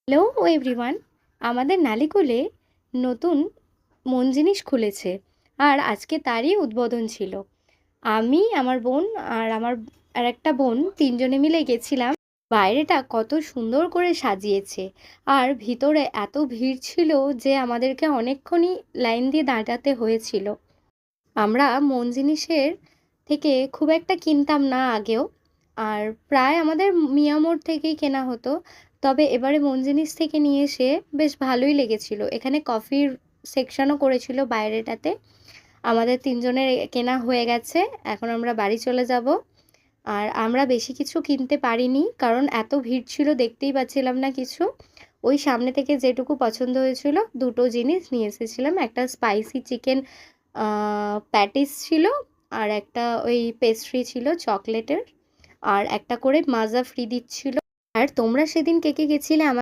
Hello everyone, আমাদের নালিকোলে নতুন মন জিনিস খুলেছে আর আজকে তারই উদ্বোধন ছিল। আমি, আমার বোন আর আমার আরেকটা বোন তিনজনে মিলে গেছিলাম। বাইরেটা কত সুন্দর করে সাজিয়েছে আর ভিতরে এত ভিড় ছিল যে আমাদেরকে অনেকক্ষণই লাইন দিয়ে দাঁড়াতে হয়েছিল। আমরা মন জিনিসের থেকে খুব একটা কিনতাম না আগেও, আর প্রায় আমাদের মিয়া মোড় থেকেই কেনা হতো। তবে এবারে মন জিনিস থেকে নিয়ে এসে বেশ ভালোই লেগেছিল। এখানে কফির সেকশনও করেছিল বাইরেটাতে। আমাদের তিনজনের কেনা হয়ে গেছে, এখন আমরা বাড়ি চলে যাব। আর আমরা বেশি কিছু কিনতে পারিনি কারণ এত ভিড় ছিল, দেখতেই পাচ্ছিলাম না কিছু। ওই সামনে থেকে যেটুকু পছন্দ হয়েছিল দুটো জিনিস নিয়ে এসেছিলাম, একটা স্পাইসি চিকেন প্যাটিস ছিল, আর একটা ওই পেস্ট্রি ছিল চকলেটের, আর একটা করে মাজা ফ্রি দিচ্ছিল। আর তোমরা সেদিন কে কে গেছিলে আমার